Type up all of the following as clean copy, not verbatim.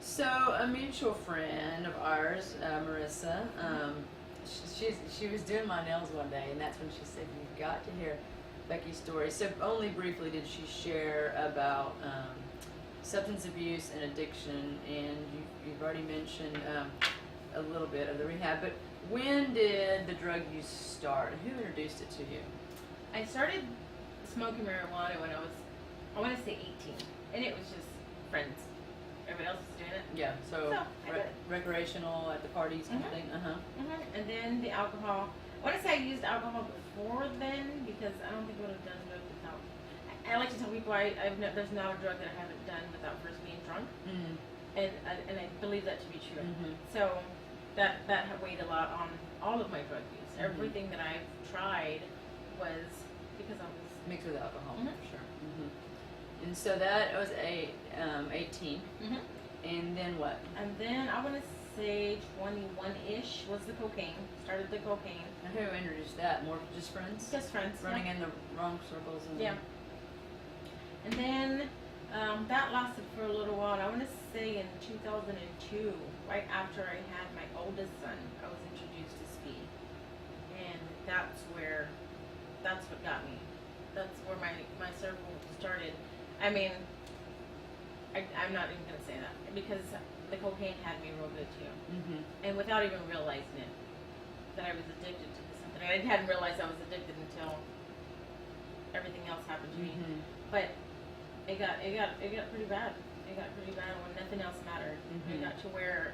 So a mutual friend of ours, Marissa, she was doing my nails one day, and that's when she said, "You've got to hear Becky's story." So only briefly did she share about substance abuse and addiction, and you've already mentioned a little bit of the rehab. But when did the drug use start? Who introduced it to you? I started smoking marijuana when I want to say 18, and it was just friends. Everybody else was doing it. Yeah, so I did it. recreational at the parties kind of thing. And then the alcohol. I want to say I used alcohol before then because I don't think I would have done drugs without. I like to tell people there's not a drug that I haven't done without first being drunk, and I believe that to be true. So that weighed a lot on all of my drug use. Everything that I've tried was because I was mixed with alcohol, for sure. And so that was 18. And then what? And then I want to say 21-ish was the cocaine. Started the cocaine. And who introduced that? More just friends? Just friends. Running in the wrong circles. And And then that lasted for a little while. I want to say in 2002, right after I had my oldest son, I was introduced to speed. And that's what got me. That's where my circle started. I mean, I'm not even going to say that because the cocaine had me real good too. And without even realizing it, that I was addicted to something. I hadn't realized I was addicted until everything else happened to me. But it got pretty bad. It got pretty bad when nothing else mattered. It got to where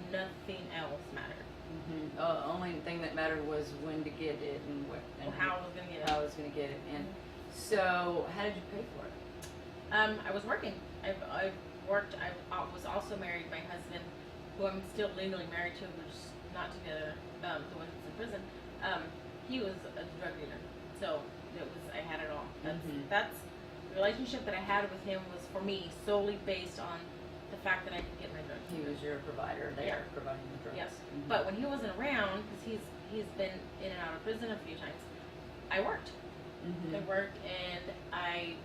nothing else mattered. Only thing that mattered was when to get it and what, and how I was going to get it. How I was going to get it. And so, how did you pay for it? I was working. I worked. I was also married. My husband, who I'm still legally married to, we're just not together. The one that's in prison. He was a drug dealer, so I had it all. That's the relationship that I had with him was for me solely based on the fact that I could get my drugs. He was your provider there, providing the drugs. Yes, but when he wasn't around, because he's been in and out of prison a few times, I worked. I worked, and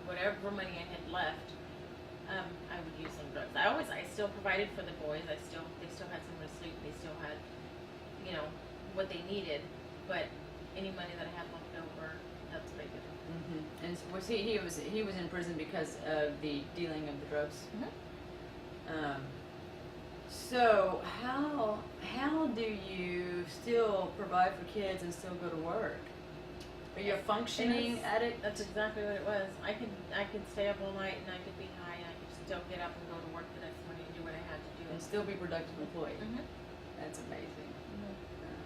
whatever money I had left, I would use some drugs. I still provided for the boys. They still had somewhere to sleep. They still had, what they needed. But any money that I had left over, that's what I did. And was he was in prison because of the dealing of the drugs? So how do you still provide for kids and still go to work? Are you a functioning addict? That's exactly what it was. I could stay up all night and I could be high and I could still get up and go to work the next morning and do what I had to do. And still be a productive employee. That's amazing.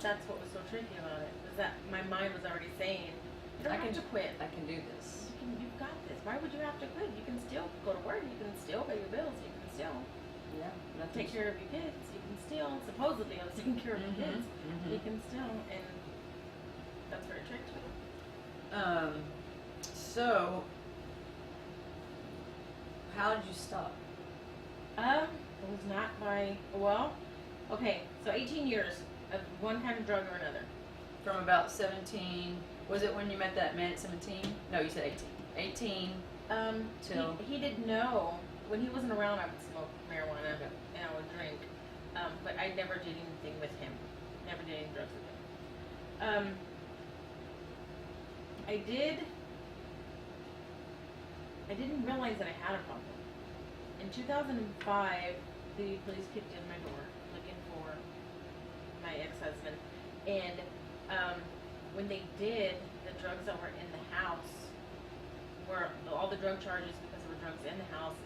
That's what was so tricky about it, was that my mind was already saying, you don't have to quit. I can do this. You've got this. Why would you have to quit? You can still go to work. You can still pay your bills. You can still take care of your kids. You can still, supposedly I was taking care of your kids. You can still, and that's where it tricked me. So how did you stop? It was not okay, so 18 years of one kind of drug or another. From about 17, was it when you met that man at 17? No, you said 18. 18 till... He didn't know. When he wasn't around, I would smoke marijuana and I would drink. But I never did anything with him. Never did any drugs with him. I didn't realize that I had a problem. In 2005, the police kicked in my door looking for my ex-husband. And when they did, the drugs that were in the house were all the drug charges because there were drugs in the house.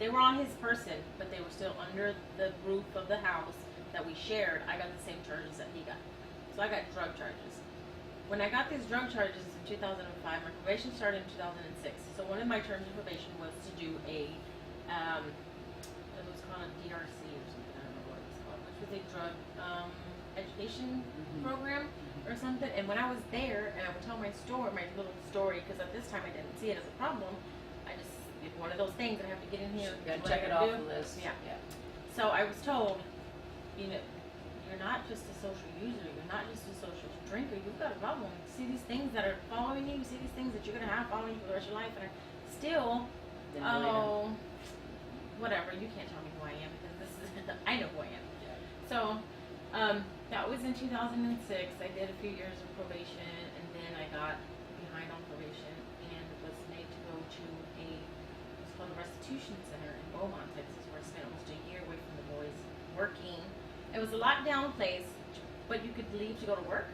They were on his person, but they were still under the roof of the house that we shared. I got the same charges that he got. So I got drug charges. When I got these drug charges in 2005, my probation started in 2006. So one of my terms of probation was to do it was called a DRC or something, I don't know what it was called, which was a drug education program or something. And when I was there, and I would tell my little story, because at this time I didn't see it as a problem. I just did one of those things that I have to get in here. You gotta check it off the list. Yeah. So I was told, you're not just a social user, you're not just a social drinker, you've got a problem. You see these things that are following you, you see these things that you're going to have following you for the rest of your life, and I still, whatever. You can't tell me who I am because this is I know who I am. Yeah. So that was in 2006. I did a few years of probation, and then I got behind on probation and was made to go to what's called a restitution center in Beaumont, Texas, where I spent almost a year away from the boys working. It was a lockdown place, but you could leave to go to work,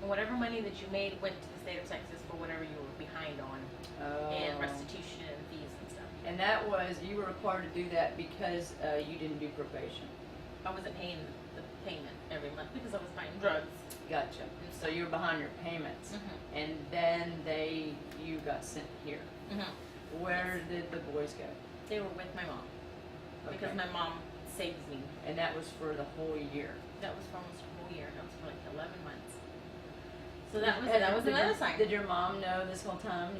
and whatever money that you made went to the state of Texas for whatever you were behind on, and restitution and fees and stuff. And that was, you were required to do that because you didn't do probation. I wasn't paying the payment every month because I was buying drugs. Gotcha. So you were behind your payments, and then you got sent here. Where did the boys go? They were with my mom because Okay. my mom saved me. And that was for the whole year. That was for almost a whole year. That was for like 11 months. So that was another sign. Did your mom know this whole time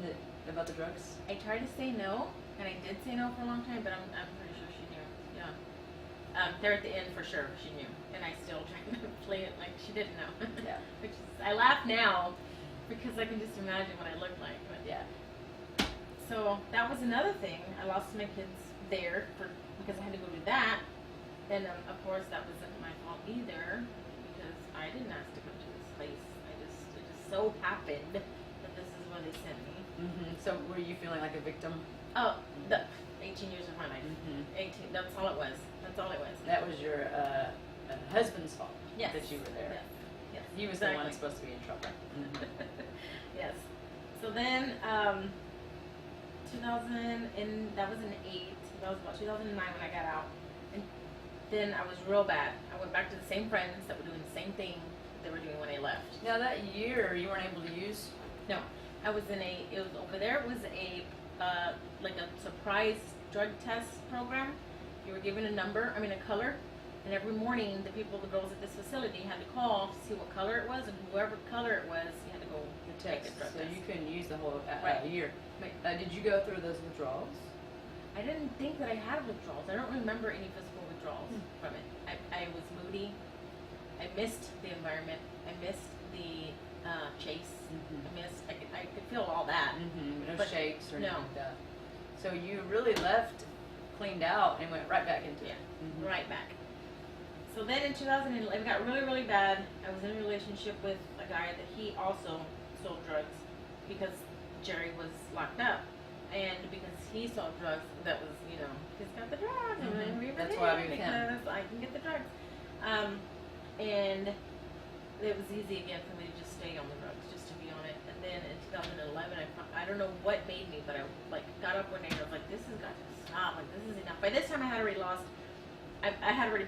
about the drugs? I tried to say no, and I did say no for a long time, but I'm pretty sure she knew. Yeah. There at the end for sure she knew, and I still try to play it like she didn't know. Yeah. Which is, I laugh now because I can just imagine what I looked like. But Yeah. so that was another thing. I lost my kids there because I had to go do that. And of course that wasn't my fault either because I didn't ask to go to this place. It just so happened that this is where they sent me. So were you feeling like a victim? Oh, the 18 years of my life. 18. That's all it was. That's all it was. That was your husband's fault. Yes. That you were there. Yes. Yes. He was the one Exactly. that's supposed to be in trouble. Yes. So then, 2000 and that was in 8. That was about 2009 when I got out. And then I was real bad. I went back to the same friends that were doing the same thing they were doing when I left. Now that year, you weren't able to use. No, I was in it was over there. It was a like a surprise drug test program. You were given a color, and every morning the girls at this facility had to call to see what color it was, and whoever color it was, you had to go take a drug So test. you couldn't use the whole Right. year. Right. Did you go through those withdrawals? I didn't think that I had withdrawals. I don't remember any physical withdrawals from it. I was moody. I missed the environment. I missed the chase. I could feel all that. No But shakes or anything no. like that. So you really left cleaned out and went right back into it. Right back. So then in 2011, it got really, really bad. I was in a relationship with a guy that he also sold drugs because Jerry was locked up. And because he sold drugs, that was, he's got the drugs. That's why we can. Because I can get the drugs. And it was easy again for me to just stay on the drugs, just to be on it. And then in 2011, I don't know what made me, but I got up one day and I was like, this has got to stop. Like, this is enough. By this time, I had already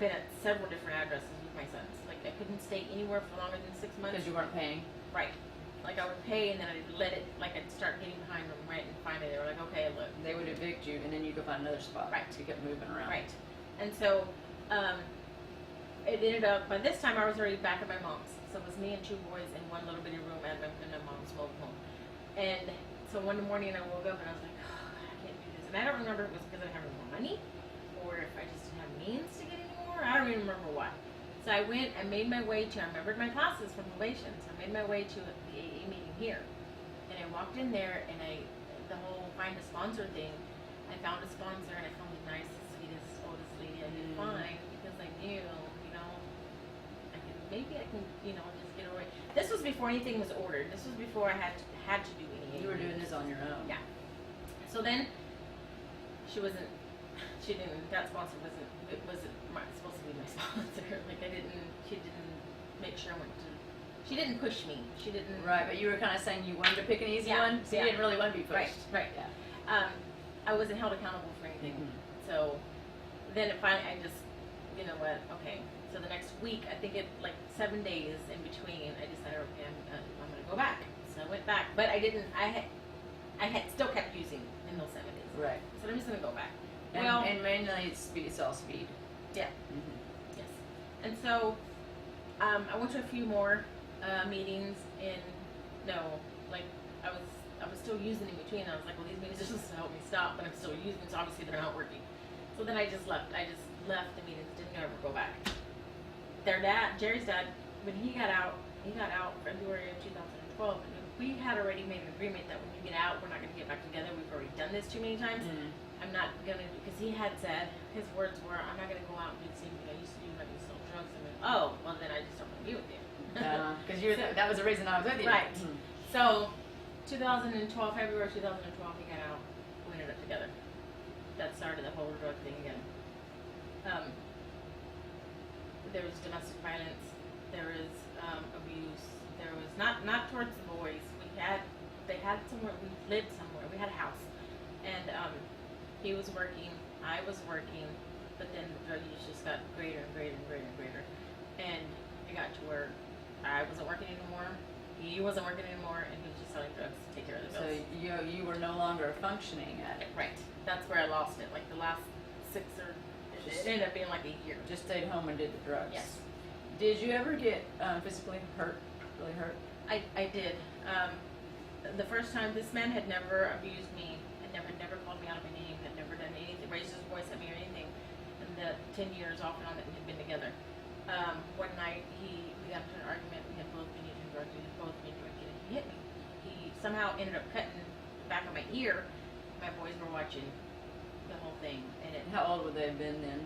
been at several different addresses with my sons. Like, I couldn't stay anywhere for longer than 6 months. Because you weren't paying. Right. Like, I would pay and then I'd let it, I'd start getting behind them, right? And finally they were like, okay, look. They would evict you, and then you go find another spot. Right. So you kept moving around. Right. And so, it ended up, by this time I was already back at my mom's. So it was me and 2 boys in one little bitty room at my mom's mobile home. And so one morning I woke up and I was like, oh, I can't do this. And I don't remember if it was because I didn't have any more money or if I just didn't have means to get any more. I don't even remember why. So I went and made my way to, I remembered my classes from probation. So I made my way to the AA meeting here. And I walked in there and the whole find a sponsor thing, I found a sponsor and I found the nicest, sweetest, oldest lady I could find because I knew, maybe I can, just get away. This was before anything was ordered. This was before I had to do any. You were doing this on your own. Yeah. So then, that sponsor wasn't supposed to be my sponsor. Like she didn't make sure I went to, she didn't push me. She didn't. Right, but you were kind of saying you wanted to pick an easy Yeah, one, so you yeah. didn't really want to be pushed. Right. Yeah. I wasn't held accountable for anything. So then it finally, I just, you know what, okay. So the next week, I think 7 days in between, I decided, okay, I'm going to go back. So I went back, but I had still kept using in those 7 days. Right. So I'm just going to go back. And mainly it's all speed. Yeah. Yes. And so I went to a few more meetings I was still using in between. I was like, well, these meetings are supposed to help me stop, but I'm still using, so obviously they're not working. So then I just left. I just left the meetings, didn't ever go back. Jerry's dad, when he got out February of 2012, and we had already made an agreement that when you get out, we're not going to get back together. We've already done this too many times. I'm not gonna, because he had said, his words were, I'm not gonna go out and do the same thing I used to do when I used to sell drugs. I went, oh, well then I just don't want to be with you. Because that was the reason I was with you. Right. Mhm. So, 2012, February 2012, he got out. We ended up together. That started the whole drug thing again. There was domestic violence. There was abuse. There was not towards the boys. They had somewhere. We lived somewhere. We had a house, and he was working. I was working, but then the drug use just got greater and greater and greater and greater, and it got to where I wasn't working anymore. He wasn't working anymore, and he was just selling drugs to take care of the So bills. you were no longer functioning at it. Right. That's where I lost it. Like the last 6 or it ended up being like a year. Just stayed home and did the drugs. Yes. Did you ever get physically hurt? Really hurt? I did. The first time, this man had never abused me, had never called me out of my name, had never done anything, raised his voice at me or anything. In the 10 years off and on that we had been together. One night we got into an argument. We had both been using drugs. We had both been drinking, and he hit me. He somehow ended up cutting the back of my ear. My boys were watching the whole thing, and it. How old would they have been then?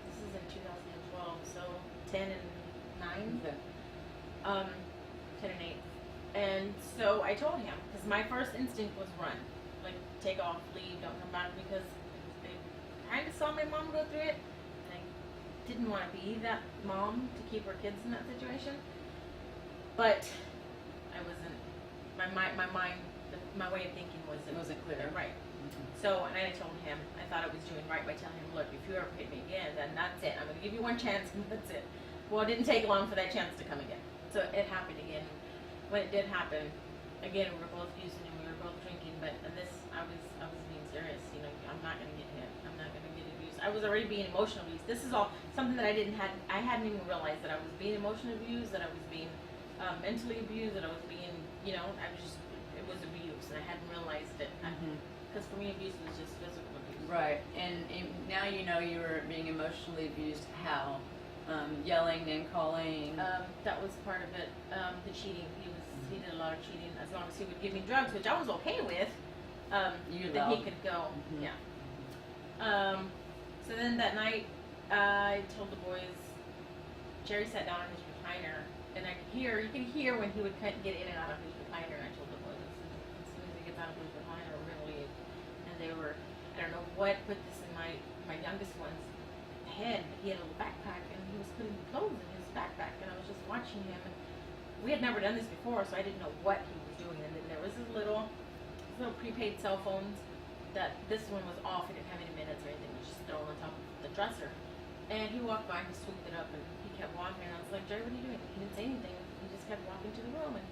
This is in 2012, so 10 and 9. Okay. 10 and 8. And so I told him, because my first instinct was run. Like, take off, leave, don't come back, because they kind of saw my mom go through it. And I didn't want to be that mom to keep her kids in that situation. But I wasn't, my mind, my way of thinking was It wasn't clear. Right. So, and I told him, I thought I was doing right by telling him, look, if you ever hit me again, then that's it. I'm going to give you one chance, and that's it. Well, it didn't take long for that chance to come again. So it happened again. When it did happen, again, we were both using and we were both drinking, but this, I was being serious. You know, I'm not going to get hit. I'm not going to get abused. I was already being emotionally abused. This is all something that I hadn't even realized that I was being emotionally abused, that I was being mentally abused, that I was being, you know, it was abuse, and I hadn't realized it. Because for me, abuse was just physical abuse. Right, and now you know you were being emotionally abused. How? Yelling and calling. That was part of it. The cheating. He did a lot of cheating. As long as he would give me drugs, which I was okay with, then he could go. Yeah. So then that night, I told the boys. Jerry sat down in his recliner, and you can hear when he would get in and out of his recliner. And I told the boys, as soon as he gets out of his recliner, we're gonna leave. And they were, I don't know what put this in my youngest one's head. He had a little backpack, and he was putting clothes in his backpack, and I was just watching him. And we had never done this before, so I didn't know what he was doing. And then there was his little prepaid cell phones. That this one was off. He didn't have any minutes or anything. It was just thrown on top of the dresser. And he walked by, he swooped it up, and he kept walking. And I was like, Jerry, what are you doing? He didn't say anything. He just kept walking to the room. And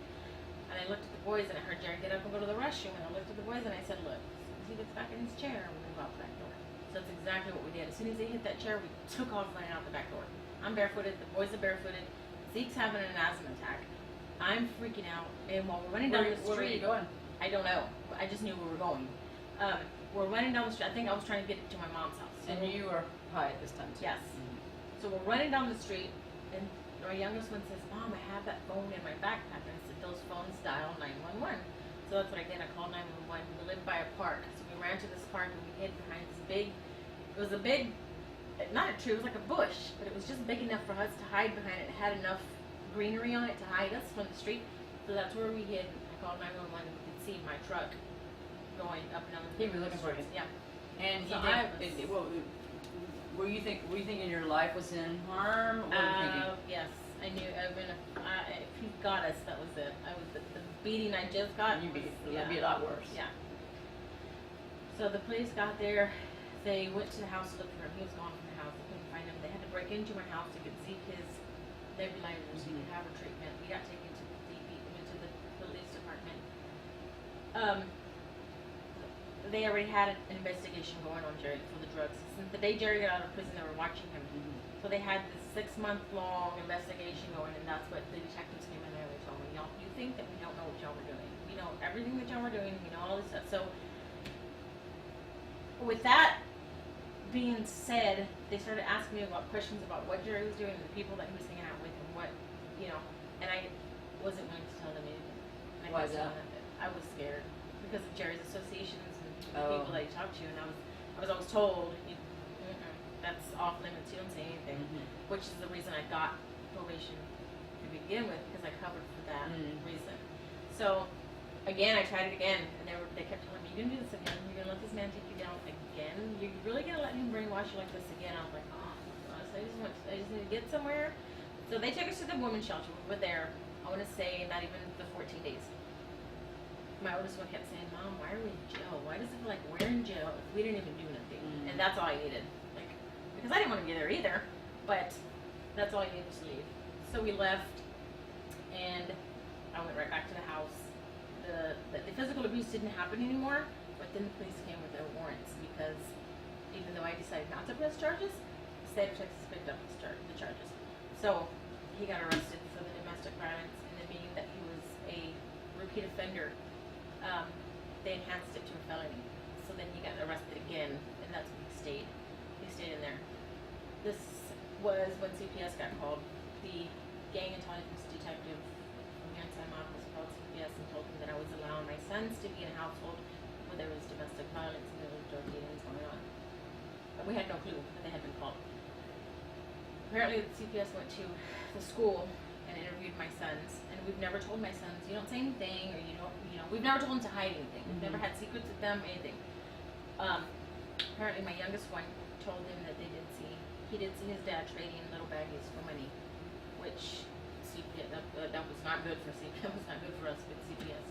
I looked at the boys, and I heard Jerry get up and go to the restroom. And I looked at the boys, and I said, look, as soon as he gets back in his chair, we're going to go out the back door. So that's exactly what we did. As soon as they hit that chair, we took off running out the back door. I'm barefooted. The boys are barefooted. Zeke's having an asthma attack. I'm freaking out. And while we're running down the street, where were you going? I don't know. I just knew we were going. We're running down the street. I think I was trying to get to my mom's house. So And you were high at this time too. Yes. So we're running down the street, and my youngest one says, Mom, I have that phone in my backpack. And I said, those phones dial 911. So that's what I did. I called 911. We lived by a park. So we ran to this park, and we hid behind this big, it was a big, not a tree, it was like a bush, but it was just big enough for us to hide behind it. It had enough greenery on it to hide us from the street. So that's where we hid. I called 911, and we could see my truck going up and down the He was looking for you. Yeah. And So were you thinking your life was in harm? Or were you thinking? Yes, I knew. If he got us, that was it. I was the beating I just got. It'd be Yeah. a lot worse. Yeah. So the police got there. They went to the house to look for him. He was gone from the house. They couldn't find him. They had to break into my house to get Zeke his nebulizers. He could have a treatment. We got taken to the DP, went to the police department. They already had an investigation going on Jerry for the drugs. Since the day Jerry got out of prison, they were watching him. So they had this 6-month-long investigation going, and that's what the detectives came in there and they told me, y'all, you think that we don't know what y'all were doing? We know everything that y'all were doing. We know all this stuff. So with that being said, they started asking me about questions about what Jerry was doing and the people that he was hanging out with and what, and I wasn't willing to tell them anything. And I Why is kept that? telling them I was scared because of Jerry's associations and the Oh. people that you talk to, and I was always told, that's off limits. You don't say anything, which is the reason I got probation to begin with, because I covered for that reason. So again, I tried it again, and they kept telling me, "You're gonna do this again. You're gonna let this man take you down again. You're really gonna let him brainwash you like this again?" I was like, "Oh my gosh, I just need to get somewhere." So they took us to the women's shelter. We were there. I want to say not even the 14 days. My oldest one kept saying, "Mom, why are we in jail? Why does it feel like we're in jail if we didn't even do nothing?" And that's all I needed, like, because I didn't want to be there either. But that's all I needed to leave. So we left, and I went right back to the house. The physical abuse didn't happen anymore, but then the police came with their warrants, because even though I decided not to press charges, the state of Texas picked up the charges. So he got arrested for the domestic violence, and then being that he was a repeat offender, they enhanced it to a felony. So then he got arrested again, and that's when he stayed. He stayed in there. This was when CPS got called. The gang intelligence detective from the Ensign office called CPS and told them that I was allowing my sons to be in a household where there was domestic violence and there was drug dealings going on. But we had no clue that they had been called. Apparently, the CPS went to the school and interviewed my sons, and we've never told my sons, "You don't say anything," or we've never told them to hide anything. We've never had secrets with them, anything. Apparently, my youngest one told him that he did see his dad trading little baggies for money, which CPS, that was not good for CPS. That was not good for us with CPS.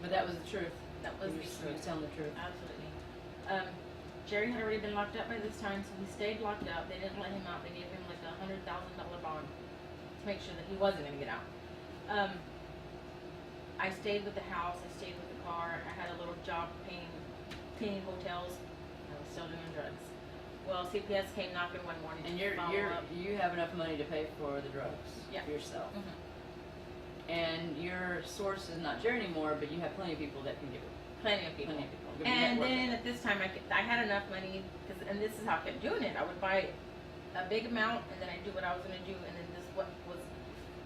But that was the truth. That was the You truth. were telling the truth. Absolutely. Jerry had already been locked up by this time, so he stayed locked up. They didn't let him out. They gave him like $100,000 bond to make sure that he wasn't going to get out. I stayed with the house. I stayed with the car. I had a little job painting hotels. I was still doing drugs. Well, CPS came knocking one morning And to follow up. you have enough money to pay for the drugs yourself. And your source is not Jerry anymore, but you have plenty of people that can give it. Plenty of people. Plenty of people. Good And network. then at this time, I had enough money, and this is how I kept doing it. I would buy a big amount, and then I'd do what I was going to do, and then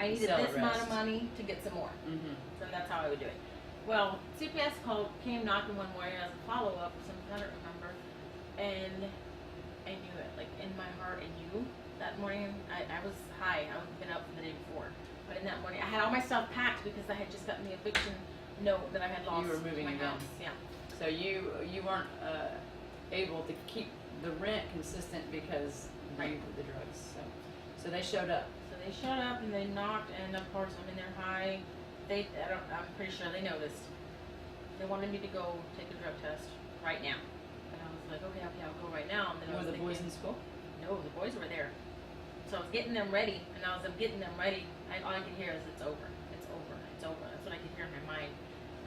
I needed Sell this the amount rest. of money to get some more. Mm-hmm. So that's how I would do it. Well, CPS came knocking one morning as a follow-up or something, I don't remember, and I knew it, like in my heart, I knew that morning. I was high. I had been up the day before, but in that morning, I had all my stuff packed because I had just gotten the eviction note that I had lost. You were moving my again. house. Yeah. So you weren't able to keep the rent consistent because Right. the drugs. So they showed up. So they showed up and they knocked, and of course I'm in there high. I'm pretty sure they noticed. They wanted me to go take a drug test right now, and I was like, okay, I'll go right now. And then I Were was the boys thinking, in school? no, the boys were there. So I was getting them ready, and as I'm getting them ready, all I could hear is, "It's over, it's over, it's over." That's what I could hear in my mind.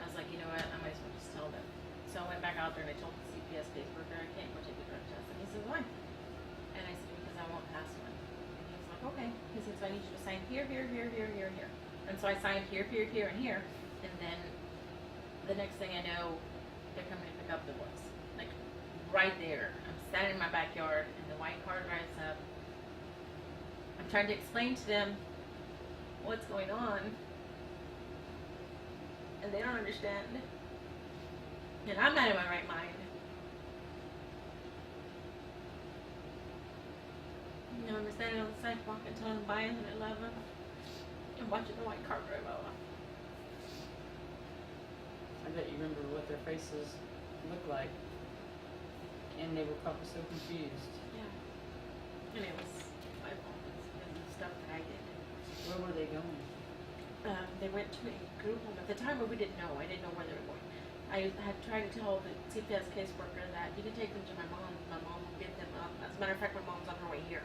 I was like, you know what, I might as well just tell them. So I went back out there and I told the CPS caseworker, "I can't go take a drug test." And he said, "Why?" And I said, "Because I won't pass one." And he was like, "Okay." He said, "So I need you to sign here, here, here, here, here, here." And so I signed here, here, here, and here. And then the next thing I know, they're coming to pick up the boys. Like, right there. I'm standing in my backyard, and the white car drives up. I'm trying to explain to them what's going on, and they don't understand. And I'm not in my right mind. You know, I'm standing on the sidewalk until I'm buying at 11 and watching the white car drive off. I bet you remember what their faces looked like, and they were probably so confused. Yeah. And it was my fault. It was the stuff that I did. Where were they going? They went to a group home. At the time, we didn't know. I didn't know where they were going. I had tried to tell the CPS caseworker that you can take them to my mom. My mom will get them up. As a matter of fact, my mom's on her way here.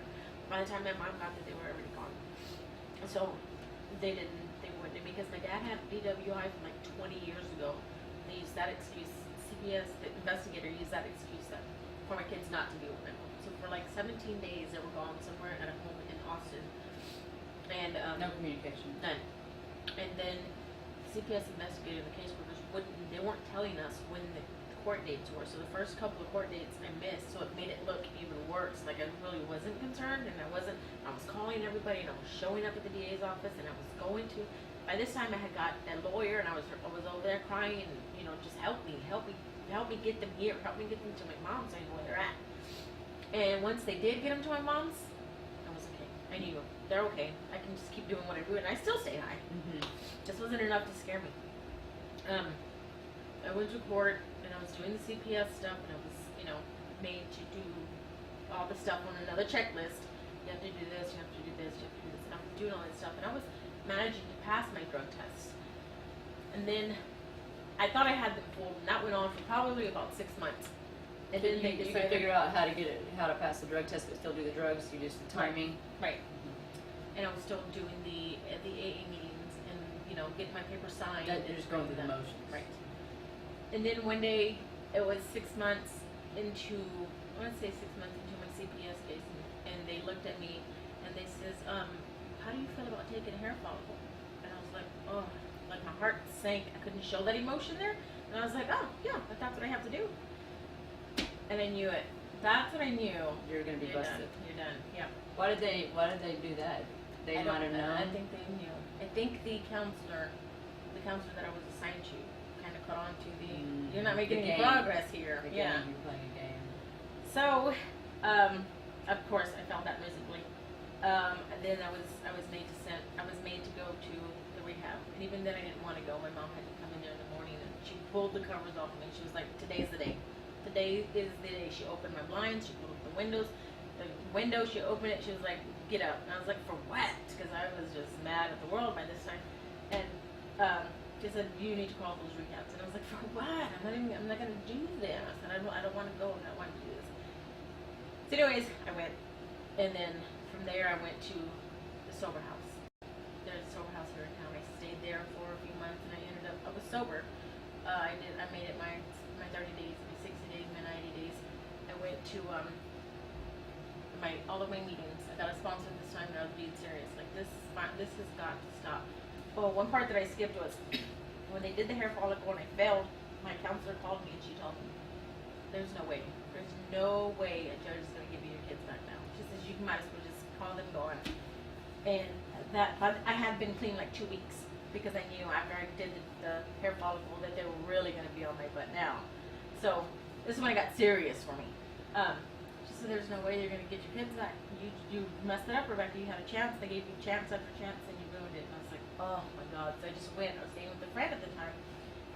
By the time my mom got there, they were already gone. So they didn't. They wouldn't, because my dad had DWI from like 20 years ago. They used that excuse. CPS, the investigator, used that excuse for my kids not to be with my mom. So for like 17 days, they were gone somewhere at a home in Austin. And No communication. none. And then CPS investigator and the caseworkers they weren't telling us when the court dates were. So the first couple of court dates I missed, so it made it look even worse. Like I really wasn't concerned, and I was calling everybody, and I was showing up at the DA's office, and I was going to. By this time, I had got a lawyer, and I was over there crying, and just help me, help me get them here, help me get them to my mom's, so I know where they're at. And once they did get them to my mom's, I was okay. I knew they're okay. I can just keep doing what I do, and I still stay high. This wasn't enough to scare me. I went to court, and I was doing the CPS stuff, and I was, made to do all the stuff on another checklist. You have to do this, you have to do this, you have to do this, and I was doing all this stuff, and I was managing to pass my drug tests. And then I thought I had them pulled, and that went on for probably about 6 months. And then they You decided, could figure out how to pass the drug test, but still do the drugs. You just timing. right? And I was still doing the AA meetings and getting my paper signed. That, you're just going through the that. motions. Right. And then one day, it was 6 months into, I want to say 6 months into my CPS case, and they looked at me and they says, how do you feel about taking a hair follicle? And I was like, oh, like my heart sank. I couldn't show that emotion there. And I was like, oh, yeah, but that's what I have to do. And I knew it. That's what I knew. You're gonna be You're busted. done. You're done. Yeah. Why did they do that? They might have known. I think they knew. I think the counselor that I was assigned to, kind of caught on to the. You're not making any progress here. The Yeah. game, you're playing a game. So, of course, I found that miserably. And then I was made to go to the rehab, and even then I didn't want to go. My mom had to come in there in the morning, and she pulled the covers off of me. She was like, "Today's the day. Today is the day." She opened my blinds. She pulled up the windows. The window, she opened it. She was like, "Get out!" And I was like, "For what?" Because I was just mad at the world by this time. And she said, "You need to call those rehabs." And I was like, "For what? I'm not gonna do this." And I don't want to go. I don't want to do this. So, anyways, I went, and then from there I went to the sober house. There's a sober house here in town. I stayed there for a few months, and I was sober. I made it my 30 days, my 60 days, my 90 days. I went to all of my meetings. I got a sponsor this time, and I was being serious. Like, this has got to stop. Well, one part that I skipped was when they did the hair follicle and I failed. My counselor called me and she told me, "There's no way a judge is going to give you your kids back now." She says, "You might as well just call them, go on." And but I had been clean like 2 weeks because I knew after I did the hair follicle that they were really going to be on my butt now. So this is when it got serious for me. She said, "There's no way you're going to get your kids back. You messed it up, Rebecca. You had a chance. They gave you chance after chance, and you ruined it." And I was like, "Oh my God!" So I just went. I was staying with a friend at the time,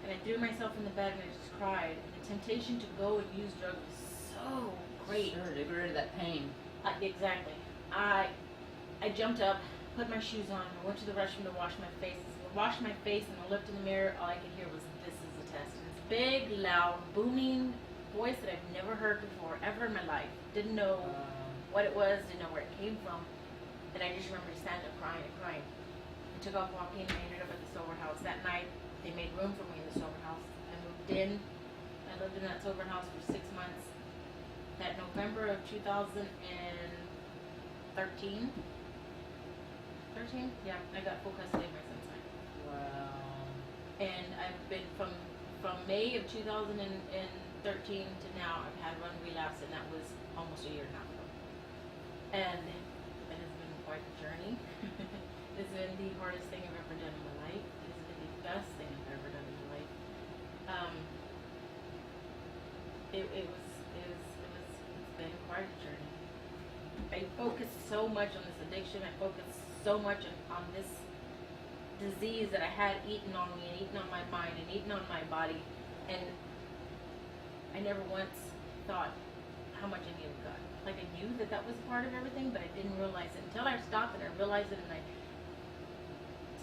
and I threw myself in the bed and I just cried. And the temptation to go and use drugs was so great. Sure, to get rid of that pain. Exactly. I jumped up, put my shoes on, I went to the restroom to wash my face. I washed my face and I looked in the mirror. All I could hear was, "This is a test." And this big, loud, booming voice that I've never heard before, ever in my life. Didn't know what it was, didn't know where it came from. And I just remember standing up crying and crying. I took off walking and I ended up at the sober house. That night, they made room for me in the sober house. I moved in. I lived in that sober house for 6 months. That November of 2013. 13? Yeah, I got full custody of my son's life. Wow. And I've been from May of 2013 to now, I've had one relapse, and that was almost a year and a half ago. And it has been quite a journey. It's been the hardest thing I've ever done in my life. It has been the best thing I've ever done in my life. It's been quite a journey. I focused so much on this addiction. I focused so much on this disease that I had eaten on me and eaten on my mind and eaten on my body. And I never once thought how much I needed God. Like, I knew that was a part of everything, but I didn't realize it until I stopped and I realized it, and I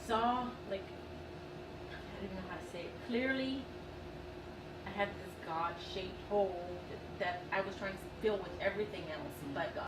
saw, like, I don't even know how to say it clearly. I had this God-shaped hole that I was trying to fill with everything else but God.